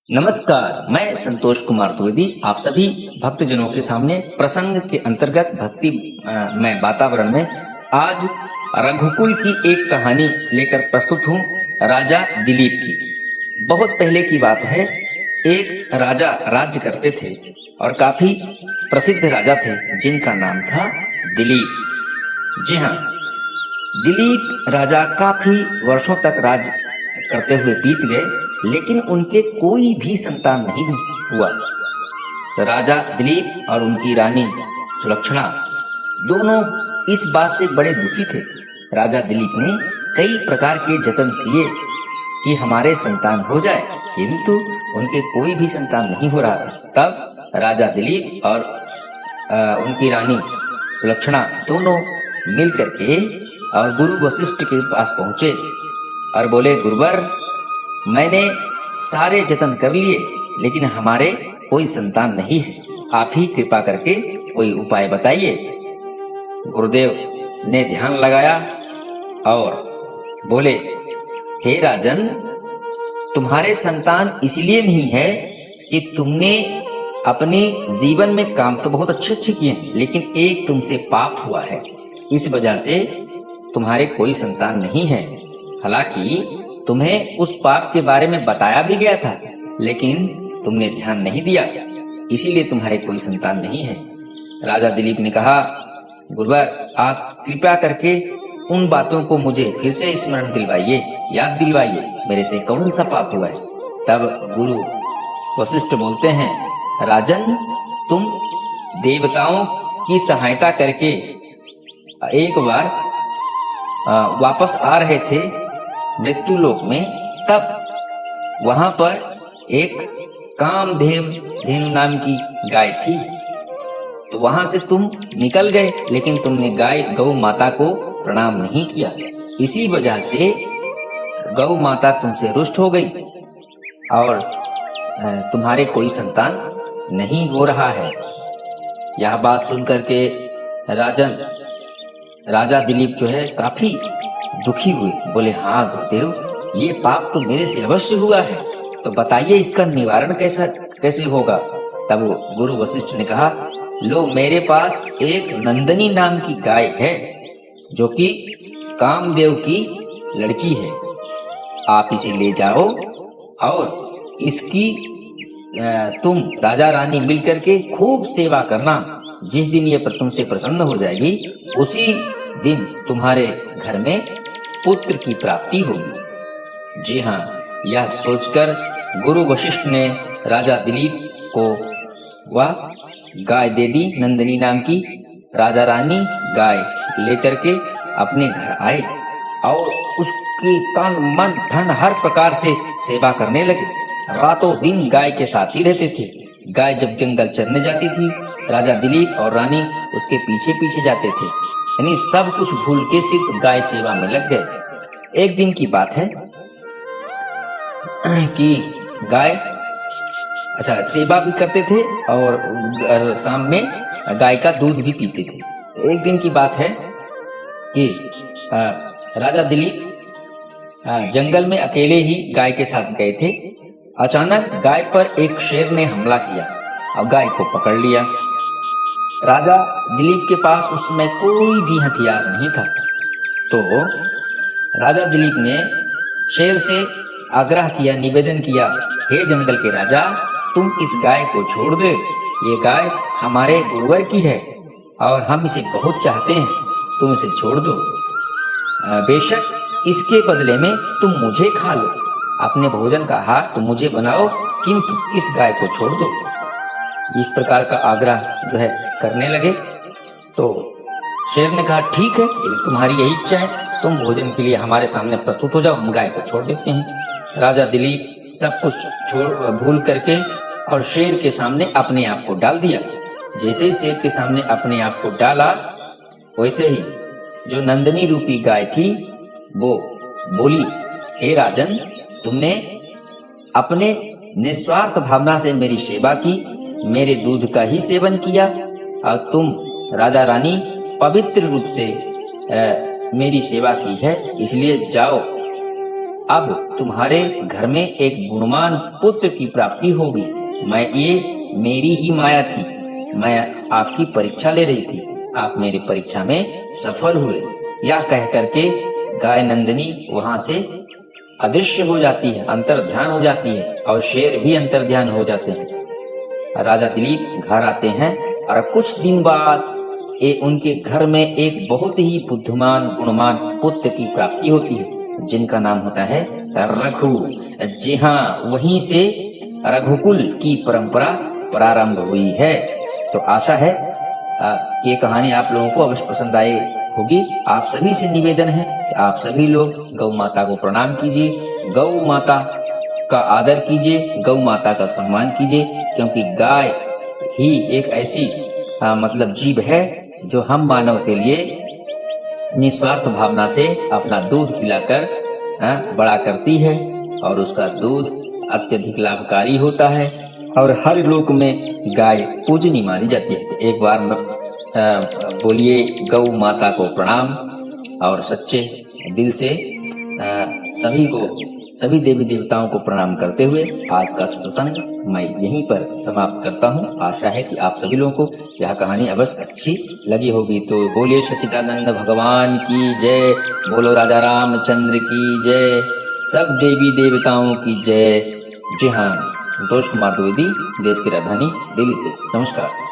नमस्कार, मैं संतोष कुमार द्विवेदी आप सभी भक्तजनों के सामने प्रसंग के अंतर्गत भक्ति में वातावरण में आज रघुकुल की एक कहानी लेकर प्रस्तुत हूँ। राजा दिलीप की। बहुत पहले की बात है, एक राजा राज्य करते थे और काफी प्रसिद्ध राजा थे जिनका नाम था दिलीप। जी हाँ, दिलीप राजा काफी वर्षों तक राज करते हुए बीत गए, लेकिन उनके कोई भी संतान नहीं हुआ। राजा दिलीप और उनकी रानी सुलक्षणा दोनों इस बात से बड़े दुखी थे। राजा दिलीप ने कई प्रकार के जतन किए कि हमारे संतान हो जाए, किंतु उनके कोई भी संतान नहीं हो रहा था। तब राजा दिलीप और उनकी रानी सुलक्षणा दोनों मिल करके और गुरु वशिष्ठ के पास पहुंचे और बोले, गुरुवर, मैंने सारे जतन कर लिए, लेकिन हमारे कोई संतान नहीं है। आप ही कृपा करके कोई उपाय बताइए। गुरुदेव ने ध्यान लगाया और बोले, हे राजन, तुम्हारे संतान इसलिए नहीं है कि तुमने अपने जीवन में काम तो बहुत अच्छे किए हैं, लेकिन एक तुमसे पाप हुआ है, इस वजह से तुम्हारे कोई संतान नहीं है। हालांकि तुम्हें उस पाप के बारे में बताया भी गया था, लेकिन तुमने ध्यान नहीं दिया, इसीलिए तुम्हारे कोई संतान नहीं है। राजा दिलीप ने कहा, गुरुवर, आप कृपया करके उन बातों को मुझे फिर से स्मरण दिलवाइए, याद दिलवाइए, मेरे से कौन सा पाप हुआ है। तब गुरु वशिष्ठ बोलते हैं, राजन, तुम देवताओं की सहायता करके एक बार वापस आ रहे थे मृत्यु लोक में, तब वहां पर एक धेनु नाम की गाय थी। तो वहां से तुम निकल गए, लेकिन तुमने गौ माता को प्रणाम नहीं किया। इसी वजह से गौ माता तुमसे रुष्ट हो गई और तुम्हारे कोई संतान नहीं हो रहा है। यह बात सुनकर के राजा दिलीप जो है काफी दुखी हुए। बोले, हाँ गुरुदेव, ये पाप तो मेरे से अवश्य हुआ है, तो बताइए इसका निवारण कैसे होगा। तब गुरु वशिष्ठ ने कहा, लो, मेरे पास एक नंदनी नाम की गाय है जो कि कामदेव की लड़की है। आप इसे ले जाओ और इसकी तुम राजा रानी मिलकर के खूब सेवा करना। जिस दिन ये तुमसे प्रसन्न हो जाएगी, उसी दिन तुम्हारे घर में पुत्र की प्राप्ति होगी। जी हाँ, यह सोचकर गुरु वशिष्ठ ने राजा दिलीप को वह गाय दे दी, नंदिनी नाम की। राजा रानी गाय लेकर के अपने घर आए और उसकी तन मन धन हर प्रकार से सेवा करने लगे। रातों दिन गाय के साथ ही रहते थे। गाय जब जंगल चरने जाती थी, राजा दिलीप और रानी उसके पीछे पीछे जाते थे, यानी सब कुछ भूल के सिर्फ गाय सेवा में लग गए। एक दिन की बात है कि गाय सेवा भी करते थे और शाम में गाय का दूध भी पीते थे। एक दिन की बात है कि राजा दिलीप जंगल में अकेले ही गाय के साथ गए थे। अचानक गाय पर एक शेर ने हमला किया और गाय को पकड़ लिया। राजा दिलीप के पास उस समय कोई भी हथियार नहीं था, तो राजा दिलीप ने शेर से आग्रह किया, निवेदन किया, हे जंगल के राजा, तुम इस गाय को छोड़ दे। ये गाय हमारे गुरुवर की है और हम इसे बहुत चाहते हैं, तुम इसे छोड़ दो। बेशक इसके बदले में तुम मुझे खा लो, अपने भोजन का आहार तुम मुझे बनाओ, किंतु इस गाय को छोड़ दो। इस प्रकार का आग्रह जो है करने लगे। तो शेर ने कहा, ठीक है, यदि तुम्हारी यही इच्छा है, तुम भोजन के लिए हमारे सामने प्रस्तुत हो जाओ, हम गाय को छोड़ देते हैं। राजा दिलीप सब कुछ भूल करके और शेर के सामने अपने आप को डाल दिया। जैसे ही शेर के सामने अपने आप को डाला, वैसे ही जो नंदनी रूपी गाय थी वो बोली, हे राजन, तुमने अपने निस्वार्थ भावना से मेरी सेवा की, मेरे दूध का ही सेवन किया और तुम राजा रानी पवित्र रूप से मेरी सेवा की है, इसलिए जाओ अब तुम्हारे घर में एक गुणवान पुत्र की प्राप्ति होगी। ये मेरी ही माया थी। मैं आपकी परीक्षा ले रही थी, आप मेरी परीक्षा में सफल हुए। यह कह करके गाय नंदिनी वहां से अदृश्य हो जाती है, अंतर्ध्यान हो जाती है, और शेर भी अंतर्ध्यान हो जाते हैं। राजा दिलीप घर आते हैं और कुछ दिन बाद उनके घर में एक बहुत ही बुद्धिमान गुणवान पुत्र की प्राप्ति होती है, जिनका नाम होता है रघु। जी हाँ, वहीं से रघुकुल की परंपरा प्रारंभ हुई है। तो आशा है ये कहानी आप लोगों को अवश्य पसंद आई होगी। आप सभी से निवेदन है कि आप सभी लोग गौ माता को प्रणाम कीजिए, गौ माता का आदर कीजिए, गौ माता का सम्मान कीजिए, क्योंकि गाय ही एक ऐसी मतलब जीव है जो हम मानव के लिए निस्वार्थ भावना से अपना दूध पिलाकर बड़ा करती है, और उसका दूध अत्यधिक लाभकारी होता है और हर लोक में गाय पूजनीय मानी जाती है। एक बार बोलिए गौ माता को प्रणाम, और सच्चे दिल से सभी देवी देवताओं को प्रणाम करते हुए आज का सत्संग मैं यहीं पर समाप्त करता हूँ। आशा है कि आप सभी लोगों को यह कहानी अवश्य अच्छी लगी होगी। तो बोलिए सच्चिदानंद भगवान की जय, बोलो राजा रामचंद्र की जय, सब देवी देवताओं की जय। जी हाँ, संतोष कुमार द्विवेदी, देश की राजधानी दिल्ली से। नमस्कार।